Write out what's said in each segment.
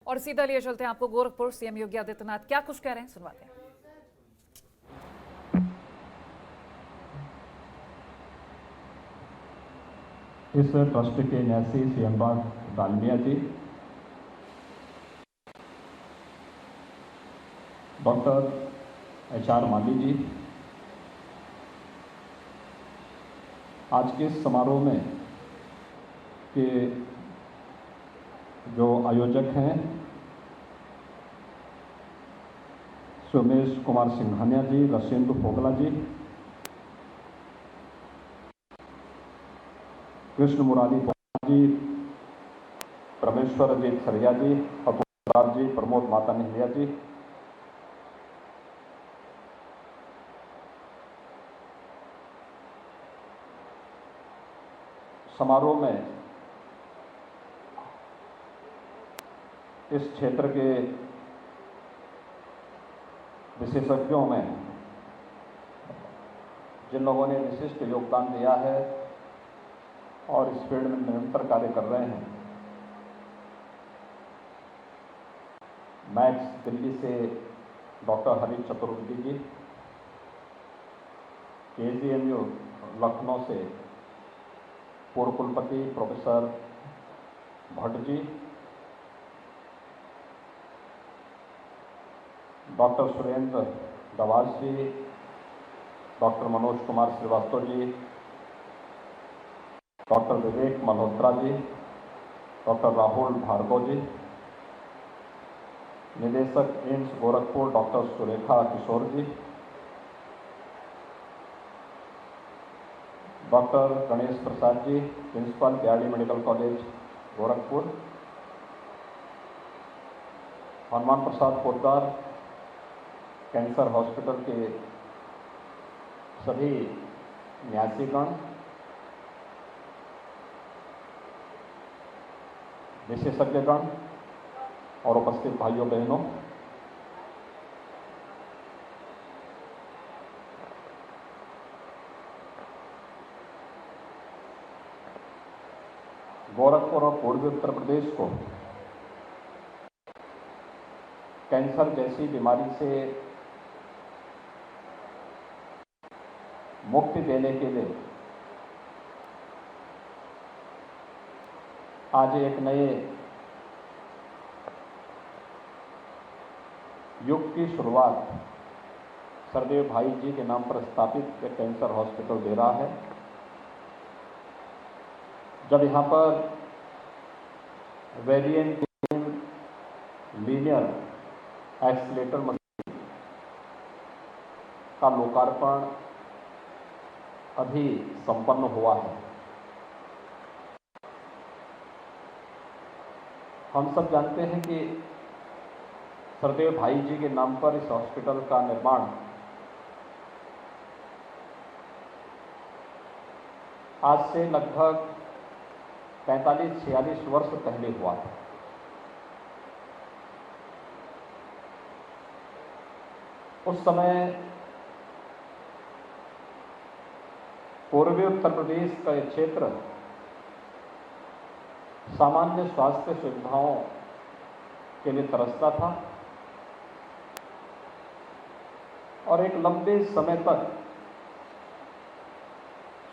और सीधा लिए चलते हैं आपको गोरखपुर। सीएम योगी आदित्यनाथ क्या कुछ कह रहे हैं, सुनवाते हैं। इस ट्रस्ट के न्यासी सीएम डालमिया जी, डॉक्टर HR माली जी, आज के इस समारोह में के जो आयोजक हैं सोमेश कुमार सिंघानिया जी, रसेंद्र फोगला जी, कृष्ण मुरारी जी, परमेश्वर जी सरिया जी, अतुल जी, प्रमोद माता निहलिया जी, समारोह में इस क्षेत्र के विशेषज्ञों में जिन लोगों ने विशिष्ट योगदान दिया है और इस फील्ड में निरंतर कार्य कर रहे हैं, मैक्स दिल्ली से डॉक्टर हरीश चतुर्वेदी जी, KGMU लखनऊ से पूर्व कुलपति professor Bhatt ji, doctor Surendra Dawas ji, doctor Manoj Kumar Srivastava ji, doctor Vivek Malhotra ji, doctor Rahul Bhargava ji, निदेशक AIIMS Gorakhpur doctor Surekha Kishore ji, doctor Ganesh Prasad ji, principal BRD medical college Gorakhpur, Hanuman Prasad Poddar, cancer hospital के सभी न्यासीगण, विशेषज्ञगण और उपस्थित भाइयों बहनों, गोरखपुर और पूर्वी उत्तर प्रदेश को कैंसर जैसी बीमारी से मुक्ति देने के लिए आज एक नए युग की शुरुआत सरदेव भाई जी के नाम पर स्थापित एक कैंसर हॉस्पिटल दे रहा है। जब यहाँ पर वेरिएंट लीनियर एक्सीलेटर मशीन का लोकार्पण अभी संपन्न हुआ है, हम सब जानते हैं कि सरदेव भाई जी के नाम पर इस हॉस्पिटल का निर्माण आज से लगभग 45-46 वर्ष पहले हुआ था। उस समय पूर्वी उत्तर प्रदेश का एक क्षेत्र सामान्य स्वास्थ्य सुविधाओं के लिए तरसता था और एक लंबे समय तक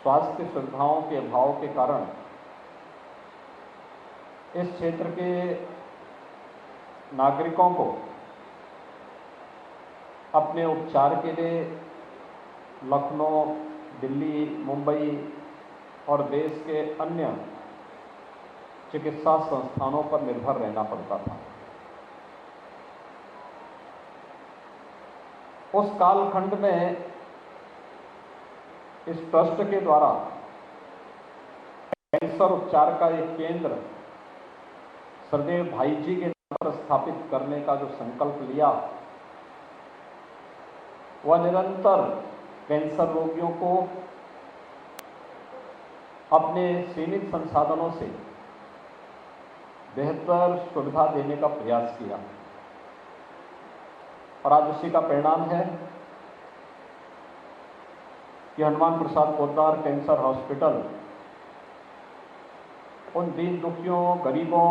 स्वास्थ्य सुविधाओं के अभाव के कारण इस क्षेत्र के नागरिकों को अपने उपचार के लिए लखनऊ, दिल्ली, मुंबई और देश के अन्य चिकित्सा संस्थानों पर निर्भर रहना पड़ता था। उस कालखंड में इस ट्रस्ट के द्वारा कैंसर उपचार का एक केंद्र सरदेव भाई जी के नाम पर स्थापित करने का जो संकल्प लिया, वह निरंतर कैंसर रोगियों को अपने सीमित संसाधनों से बेहतर सुविधा देने का प्रयास किया और आज उसी का परिणाम है कि हनुमान प्रसाद पोद्दार कैंसर हॉस्पिटल उन दीन दुखियों, गरीबों,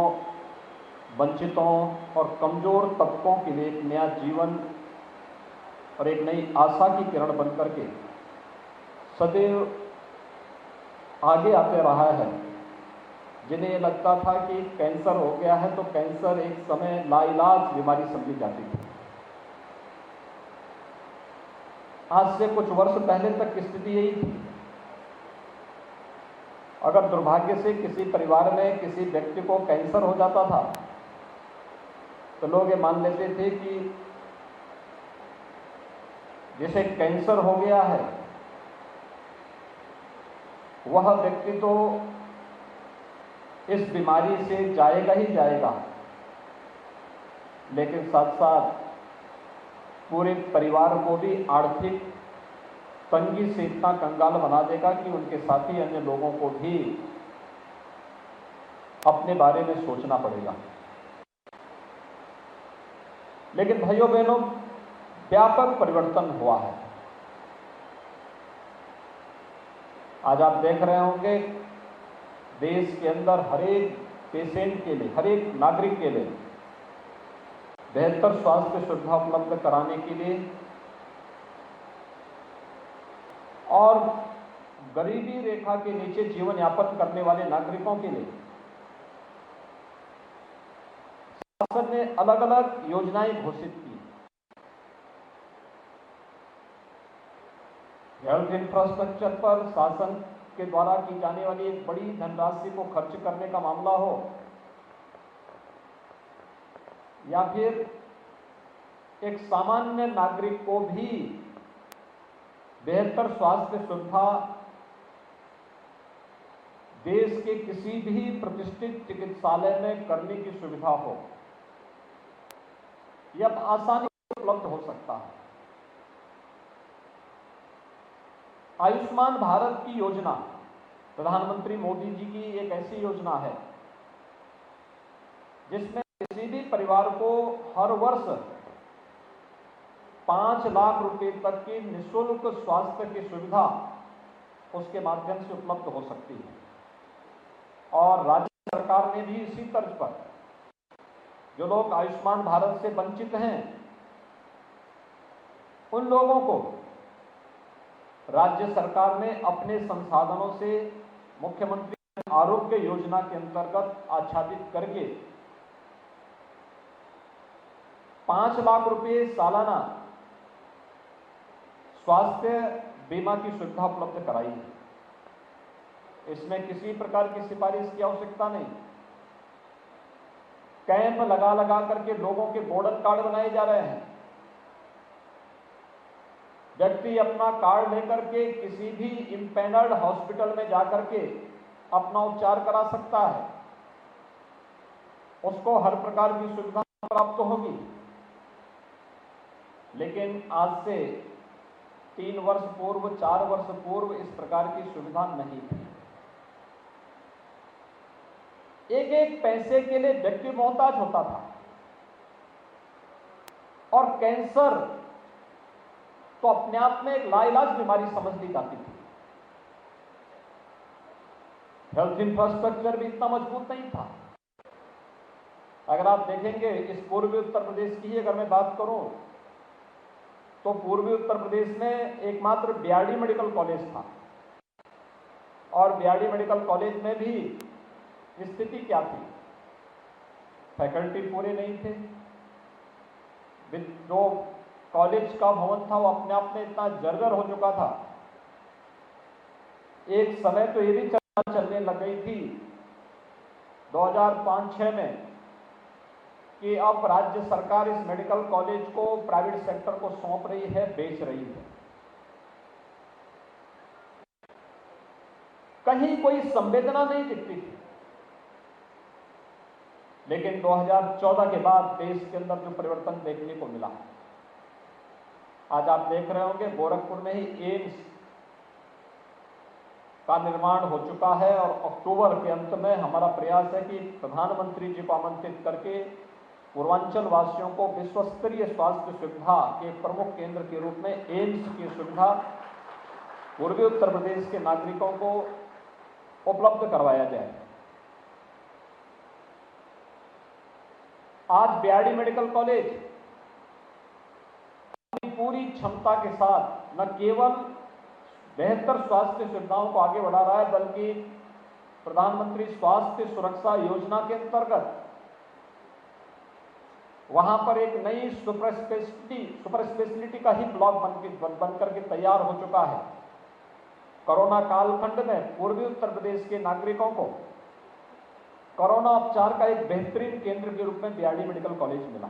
वंचितों और कमजोर तबकों के लिए एक नया जीवन और एक नई आशा की किरण बनकर के सदैव आगे आते रहा है। जिन्हें ये लगता था कि कैंसर हो गया है तो कैंसर एक समय लाइलाज बीमारी समझी जाती थी। आज से कुछ वर्ष पहले तक की स्थिति यही थी। अगर दुर्भाग्य से किसी परिवार में किसी व्यक्ति को कैंसर हो जाता था तो लोग ये मान लेते थे कि जिसे कैंसर हो गया है वह व्यक्ति तो इस बीमारी से जाएगा ही जाएगा, लेकिन साथ साथ पूरे परिवार को भी आर्थिक तंगी से इतना कंगाल बना देगा कि उनके साथी अन्य लोगों को भी अपने बारे में सोचना पड़ेगा। लेकिन भाइयों बहनों, व्यापक परिवर्तन हुआ है। आज आप देख रहे होंगे देश के अंदर हर एक पेशेंट के लिए, हर एक नागरिक के लिए बेहतर स्वास्थ्य सुविधा उपलब्ध कराने के लिए और गरीबी रेखा के नीचे जीवन यापन करने वाले नागरिकों के लिए शासन ने अलग अलग योजनाएं घोषित की। हेल्थ इंफ्रास्ट्रक्चर पर शासन के द्वारा की जाने वाली एक बड़ी धनराशि को खर्च करने का मामला हो या फिर एक सामान्य नागरिक को भी बेहतर स्वास्थ्य सुविधा देश के किसी भी प्रतिष्ठित चिकित्सालय में करने की सुविधा हो, यह अब आसानी से उपलब्ध हो सकता है। आयुष्मान भारत की योजना प्रधानमंत्री मोदी जी की एक ऐसी योजना है जिसमें किसी भी परिवार को हर वर्ष 5 लाख रुपए तक की निःशुल्क स्वास्थ्य की सुविधा उसके माध्यम से उपलब्ध हो सकती है। और राज्य सरकार ने भी इसी तर्ज पर जो लोग आयुष्मान भारत से वंचित हैं उन लोगों को राज्य सरकार ने अपने संसाधनों से मुख्यमंत्री आरोग्य योजना के अंतर्गत आच्छादित करके 5 लाख रुपए सालाना स्वास्थ्य बीमा की सुविधा उपलब्ध कराई है। इसमें किसी प्रकार की सिफारिश की आवश्यकता नहीं। कैंप लगा लगा करके लोगों के गोल्डन कार्ड बनाए जा रहे हैं। व्यक्ति अपना कार्ड लेकर के किसी भी इम्पैनल्ड हॉस्पिटल में जाकर के अपना उपचार करा सकता है, उसको हर प्रकार की सुविधा प्राप्त होगी। लेकिन आज से 3 वर्ष पूर्व, 4 वर्ष पूर्व इस प्रकार की सुविधा नहीं थी। एक एक पैसे के लिए व्यक्ति मोहताज होता था और कैंसर तो अपने आप में एक लाइलाज बीमारी समझ ली जाती थी। हेल्थ इंफ्रास्ट्रक्चर भी इतना मजबूत नहीं था। अगर आप देखेंगे इस पूर्वी उत्तर प्रदेश की अगर मैं बात करूं तो पूर्वी उत्तर प्रदेश में एकमात्र बीआरडी मेडिकल कॉलेज था और बीआरडी मेडिकल कॉलेज में भी स्थिति क्या थी? फैकल्टी पूरे नहीं थे। जो कॉलेज का भवन था वो अपने आप में इतना जर्जर हो चुका था। एक समय तो ये भी चर्चा चलने लग गई थी 2005-06 में कि अब राज्य सरकार इस मेडिकल कॉलेज को प्राइवेट सेक्टर को सौंप रही है, बेच रही है। कहीं कोई संवेदना नहीं दिखती थी। लेकिन 2014 के बाद देश के अंदर जो परिवर्तन देखने को मिला, आज आप देख रहे होंगे गोरखपुर में ही एम्स का निर्माण हो चुका है और अक्टूबर के अंत में हमारा प्रयास है कि प्रधानमंत्री जी को आमंत्रित करके पूर्वांचल वासियों को विश्व स्तरीय स्वास्थ्य सुविधा के प्रमुख केंद्र के रूप में एम्स की सुविधा पूर्वी उत्तर प्रदेश के नागरिकों को उपलब्ध करवाया जाए। आज बीआरडी मेडिकल कॉलेज अपनी पूरी क्षमता के साथ न केवल बेहतर स्वास्थ्य सुविधाओं को आगे बढ़ा रहा है, बल्कि प्रधानमंत्री स्वास्थ्य सुरक्षा योजना के अंतर्गत वहां पर एक नई सुपर स्पेशलिटी का ही ब्लॉक बनकर के तैयार हो चुका है। कोरोना कालखंड में पूर्वी उत्तर प्रदेश के नागरिकों को कोरोना उपचार का एक बेहतरीन केंद्र के रूप में बीआरडी मेडिकल कॉलेज मिला।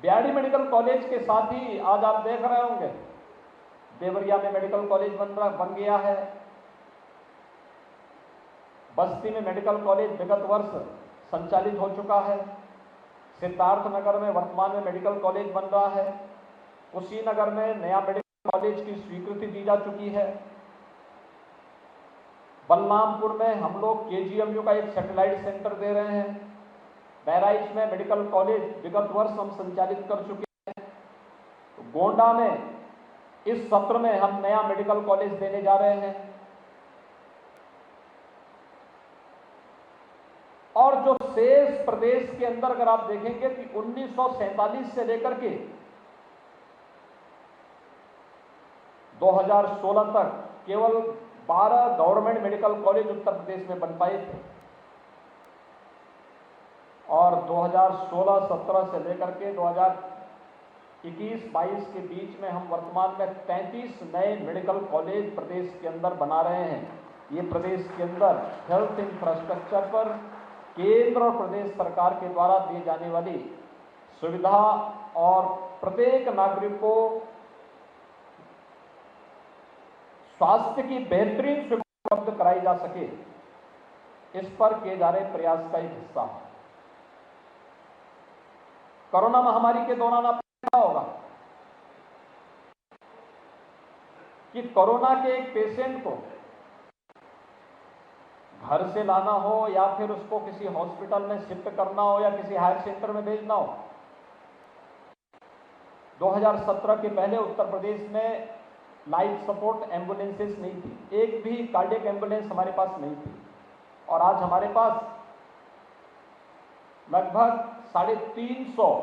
बीआरडी मेडिकल कॉलेज के साथ ही आज आप देख रहे होंगे देवरिया में मेडिकल कॉलेज बन गया है। बस्ती में मेडिकल कॉलेज विगत वर्ष संचालित हो चुका है। सिद्धार्थनगर में वर्तमान में मेडिकल कॉलेज बन रहा है। कुशीनगर में नया मेडिकल कॉलेज की स्वीकृति दी जा चुकी है। बलरामपुर में हम लोग केजीएमयू का एक सैटेलाइट सेंटर दे रहे हैं। बहराइच में मेडिकल कॉलेज विगत वर्ष हम संचालित कर चुके हैं। गोंडा में इस सत्र में हम नया मेडिकल कॉलेज देने जा रहे हैं। और जो शेष प्रदेश के अंदर अगर आप देखेंगे कि 1947 से लेकर के 2016 तक केवल 12 government medical college Uttar Pradesh में बन पाए थे और 2016-17 से लेकर के 2021-22 के बीच में हम वर्तमान में 33 नए मेडिकल कॉलेज प्रदेश के अंदर बना रहे हैं। ये प्रदेश के अंदर हेल्थ इंफ्रास्ट्रक्चर पर केंद्र और प्रदेश सरकार के द्वारा दी जाने वाली सुविधा और प्रत्येक नागरिक को स्वास्थ्य की बेहतरीन सुविधा उपलब्ध कराई जा सके, इस पर किए जा रहे प्रयास का एक हिस्सा है। कोरोना महामारी के दौरान आपने देखा होगा कि कोरोना के एक पेशेंट को घर से लाना हो या फिर उसको किसी हॉस्पिटल में शिफ्ट करना हो या किसी हायर सेंटर में भेजना हो, 2017 के पहले उत्तर प्रदेश में लाइफ सपोर्ट एम्बुलेंसेस नहीं थी। एक भी कार्डियक एम्बुलेंस हमारे पास नहीं थी और आज हमारे पास लगभग 350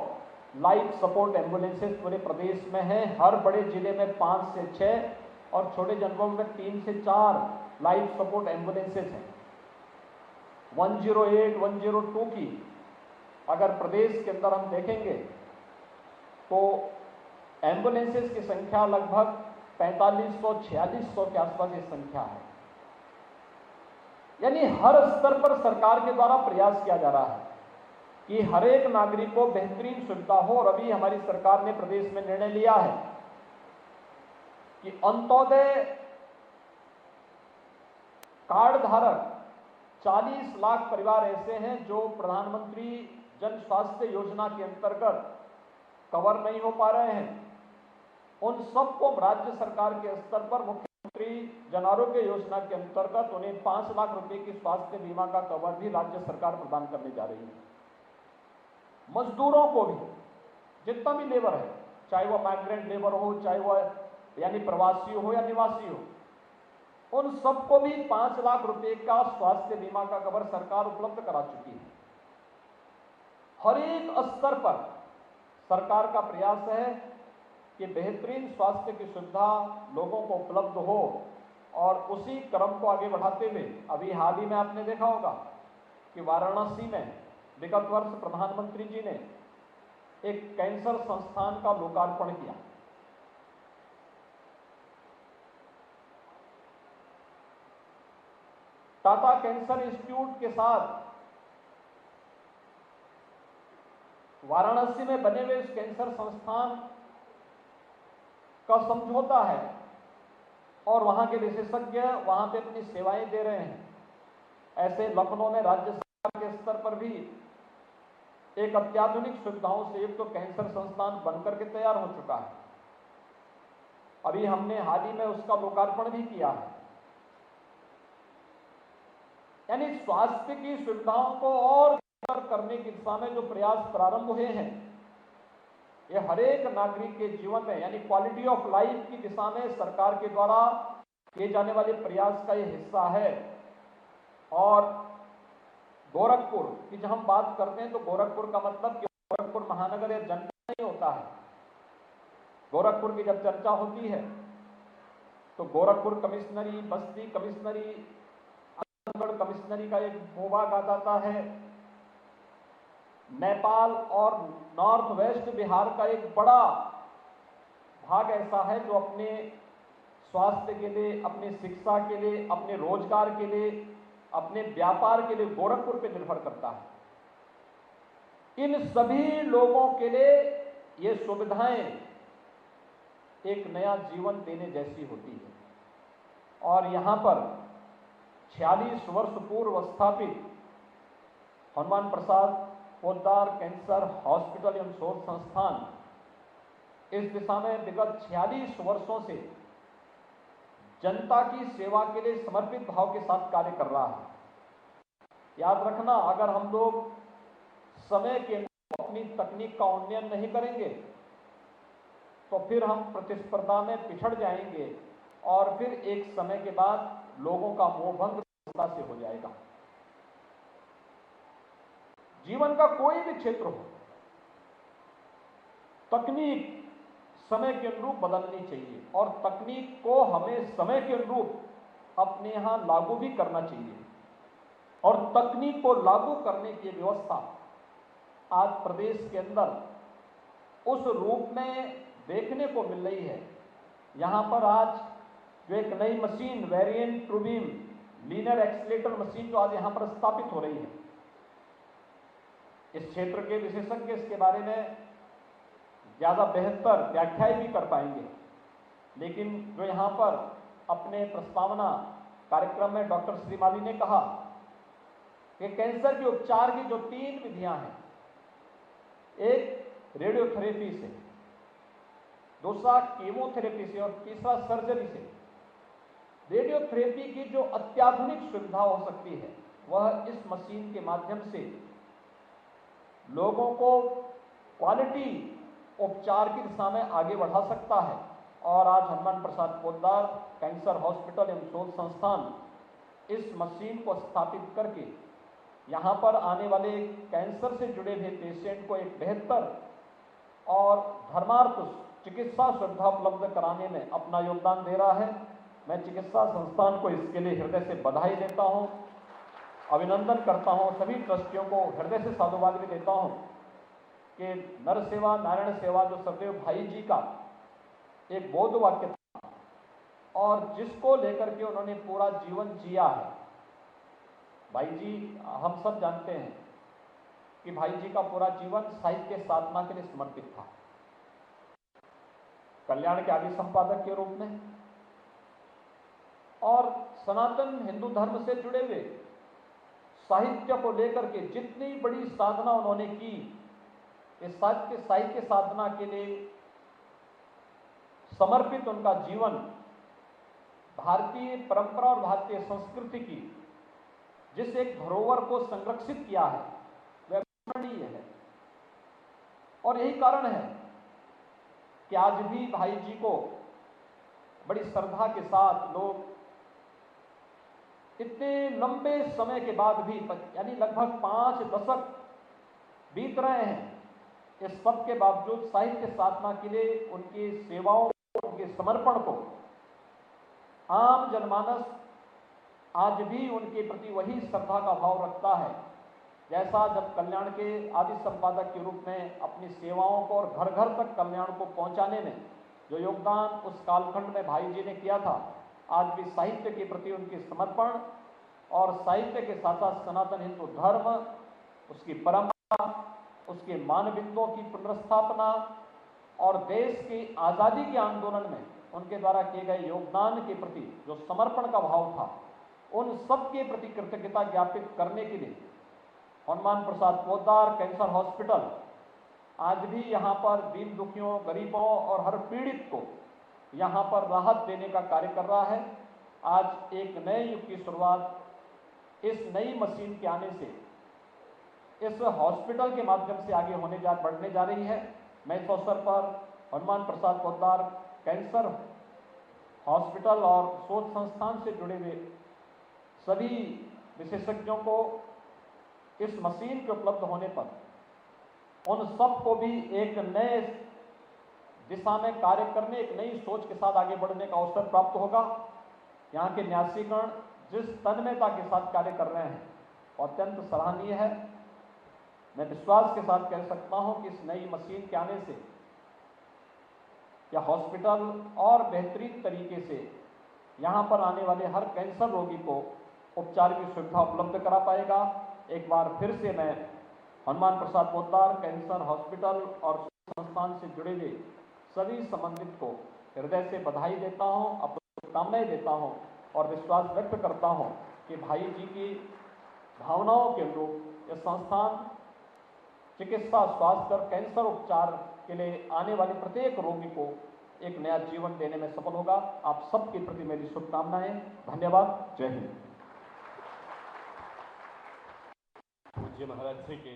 लाइफ सपोर्ट एम्बुलेंसेस पूरे प्रदेश में हैं। हर बड़े जिले में 5 से 6 और छोटे जनपदों में 3 से 4 लाइफ सपोर्ट एम्बुलेंसेस हैं। 108, 102 की अगर प्रदेश के अंदर हम देखेंगे तो एम्बुलेंसेस की संख्या लगभग 4500-4600 के आसपास की संख्या है। यानी हर स्तर पर सरकार के द्वारा प्रयास किया जा रहा है कि हर एक नागरिक को बेहतरीन सुविधा हो। और अभी हमारी सरकार ने प्रदेश में निर्णय लिया है कि अंत्योदय कार्ड धारक 40 लाख परिवार ऐसे हैं जो प्रधानमंत्री जन स्वास्थ्य योजना के अंतर्गत कवर नहीं हो पा रहे हैं। उन सबको राज्य सरकार के स्तर पर मुख्यमंत्री जन आरोग्य योजना के अंतर्गत उन्हें 5 लाख रुपए की स्वास्थ्य बीमा का कवर भी राज्य सरकार प्रदान करने जा रही है। मजदूरों को भी, जितना भी लेबर है, चाहे वह माइग्रेंट लेबर हो, चाहे वह यानी प्रवासी हो या निवासी हो, उन सबको भी 5 लाख रुपए का स्वास्थ्य बीमा का कवर सरकार उपलब्ध करा चुकी है। हर एक स्तर पर सरकार का प्रयास है कि बेहतरीन स्वास्थ्य की सुविधा लोगों को उपलब्ध हो और उसी क्रम को आगे बढ़ाते हुए अभी हाल ही में आपने देखा होगा कि वाराणसी में विगत वर्ष प्रधानमंत्री जी ने एक कैंसर संस्थान का लोकार्पण किया। टाटा कैंसर इंस्टीट्यूट के साथ वाराणसी में बने हुए इस कैंसर संस्थान का समझौता है और वहां के विशेषज्ञ वहां पे अपनी सेवाएं दे रहे हैं। ऐसे लखनऊ में राज्य सरकार के स्तर पर भी एक अत्याधुनिक सुविधाओं से युक्त कैंसर संस्थान बनकर के तैयार हो चुका है। अभी हमने हाल ही में उसका लोकार्पण भी किया है। यानी स्वास्थ्य की सुविधाओं को और बेहतर करने की दिशा में जो प्रयास प्रारंभ हुए हैं, ये हर एक नागरिक के जीवन में यानी क्वालिटी ऑफ लाइफ की दिशा में सरकार के द्वारा किए जाने वाले प्रयास का ये हिस्सा है। और गोरखपुर की जब हम बात करते हैं तो गोरखपुर का मतलब गोरखपुर महानगर या जनपद नहीं होता है। गोरखपुर की जब चर्चा होती है तो गोरखपुर कमिश्नरी, बस्ती कमिश्नरी, आजमगढ़ कमिश्नरी का एक भूभाग आ जाता है। नेपाल और नॉर्थ वेस्ट बिहार का एक बड़ा भाग ऐसा है जो अपने स्वास्थ्य के लिए, अपनी शिक्षा के लिए, अपने रोजगार के लिए, अपने व्यापार के लिए गोरखपुर पर निर्भर करता है। इन सभी लोगों के लिए ये सुविधाएं एक नया जीवन देने जैसी होती है। और यहां पर 46 वर्ष पूर्व स्थापित हनुमान प्रसाद पोद्दार कैंसर हॉस्पिटल एवं शोध संस्थान इस दिशा में विगत 46 वर्षों से जनता की सेवा के लिए समर्पित भाव के साथ कार्य कर रहा है। याद रखना, अगर हम लोग समय के अपनी तकनीक का उन्नयन नहीं करेंगे तो फिर हम प्रतिस्पर्धा में पिछड़ जाएंगे और फिर एक समय के बाद लोगों का मोहभंग से हो जाएगा। जीवन का कोई भी क्षेत्र हो, तकनीक समय के अनुरूप बदलनी चाहिए और तकनीक को हमें समय के अनुरूप अपने यहां लागू भी करना चाहिए। और तकनीक को लागू करने की व्यवस्था आज प्रदेश के अंदर उस रूप में देखने को मिल रही है। यहां पर आज जो एक नई machine variant TrueBeam linear accelerator machine जो आज यहां पर स्थापित हो रही है, इस क्षेत्र के विशेषज्ञ इसके बारे में ज्यादा बेहतर व्याख्याएं भी कर पाएंगे। लेकिन जो यहां पर अपने प्रस्तावना कार्यक्रम में डॉक्टर श्रीमाली ने कहा कि कैंसर के उपचार की जो 3 विधियां हैं, एक रेडियोथेरेपी से, दूसरा कीमोथेरेपी से और तीसरा सर्जरी से। रेडियोथेरेपी की जो अत्याधुनिक सुविधा हो सकती है वह इस मशीन के माध्यम से लोगों को क्वालिटी उपचार की दिशा में आगे बढ़ा सकता है। और आज हनुमान प्रसाद पोद्दार कैंसर हॉस्पिटल एवं शोध संस्थान इस मशीन को स्थापित करके यहाँ पर आने वाले कैंसर से जुड़े हुए पेशेंट को एक बेहतर और धर्मार्थ चिकित्सा सुविधा उपलब्ध कराने में अपना योगदान दे रहा है। मैं चिकित्सा संस्थान को इसके लिए हृदय से बधाई देता हूँ, अभिनंदन करता हूँ। सभी ट्रस्टियों को हृदय से साधुवाद भी देता हूँ कि नर सेवा नारायण सेवा जो सदैव भाई जी का एक बोध वाक्य था और जिसको लेकर के उन्होंने पूरा जीवन जिया है। भाई जी, हम सब जानते हैं कि भाई जी का पूरा जीवन साहित्य साधना के लिए समर्पित था, कल्याण के आदि संपादक के रूप में और सनातन हिंदू धर्म से जुड़े हुए साहित्य को लेकर के जितनी बड़ी साधना उन्होंने की, इस साहित्य साधना के लिए समर्पित उनका जीवन भारतीय परंपरा और भारतीय संस्कृति की जिस एक धरोहर को संरक्षित किया है वह अविस्मरणीय है। और यही कारण है कि आज भी भाई जी को बड़ी श्रद्धा के साथ लोग इतने लंबे समय के बाद भी, यानी लगभग 5 दशक बीत रहे हैं, इस सब के बावजूद साहित्य साधना के लिए उनकी सेवाओं, उनके समर्पण को आम जनमानस आज भी उनके प्रति वही श्रद्धा का भाव रखता है जैसा जब कल्याण के आदि संपादक के रूप में अपनी सेवाओं को और घर घर तक कल्याण को पहुंचाने में जो योगदान उस कालखंड में भाई जी ने किया था, आज भी साहित्य के प्रति उनके समर्पण और साहित्य के साथ साथ सनातन हिंदू धर्म, उसकी परंपरा, उसके मानबिंदुओं की पुनर्स्थापना और देश की आज़ादी के आंदोलन में उनके द्वारा किए गए योगदान के प्रति जो समर्पण का भाव था, उन सब के प्रति कृतज्ञता ज्ञापित करने के लिए हनुमान प्रसाद पोद्दार कैंसर हॉस्पिटल आज भी यहाँ पर दीन दुखियों, गरीबों और हर पीड़ित को यहाँ पर राहत देने का कार्य कर रहा है। आज एक नए युग की शुरुआत इस नई मशीन के आने से इस हॉस्पिटल के माध्यम से आगे बढ़ने जा रही है। मैं इस अवसर पर हनुमान प्रसाद पोद्दार कैंसर हॉस्पिटल और शोध संस्थान से जुड़े हुए सभी विशेषज्ञों को इस मशीन के उपलब्ध होने पर उन सबको भी एक नए दिशा में कार्य करने, एक नई सोच के साथ आगे बढ़ने का अवसर प्राप्त होगा। यहाँ के न्यासीगण जिस तन्मयता के साथ कार्य कर रहे हैं वो अत्यंत सराहनीय है। मैं विश्वास के साथ कह सकता हूँ कि इस नई मशीन के आने से क्या हॉस्पिटल और बेहतरीन तरीके से यहाँ पर आने वाले हर कैंसर रोगी को उपचार की सुविधा उपलब्ध करा पाएगा। एक बार फिर से मैं हनुमान प्रसाद पोद्दार कैंसर हॉस्पिटल और संस्थान से जुड़े हुए सभी संबंधित को हृदय से बधाई देता हूँ, अपनी शुभकामनाएं देता हूँ और विश्वास व्यक्त करता हूँ कि भाई जी की भावनाओं के अनुरूप यह संस्थान चिकित्सा, स्वास्थ्य और कैंसर उपचार के लिए आने वाले प्रत्येक रोगी को एक नया जीवन देने में सफल होगा। आप सबके प्रति मेरी शुभकामनाएं। धन्यवाद। जय हिंद। पूज्य महाराज श्री के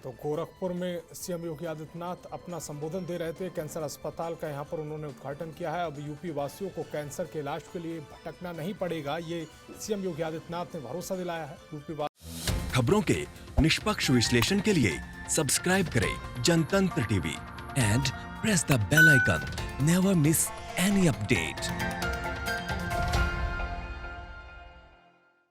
तो गोरखपुर में सीएम योगी आदित्यनाथ अपना संबोधन दे रहे थे। कैंसर अस्पताल का यहां पर उन्होंने उद्घाटन किया है। अब यूपी वासियों को कैंसर के इलाज के लिए भटकना नहीं पड़ेगा, ये सीएम योगी आदित्यनाथ ने भरोसा दिलाया है। यूपी खबरों के निष्पक्ष विश्लेषण के लिए सब्सक्राइब करें Jantantra TV and press the bell icon. Never miss any update.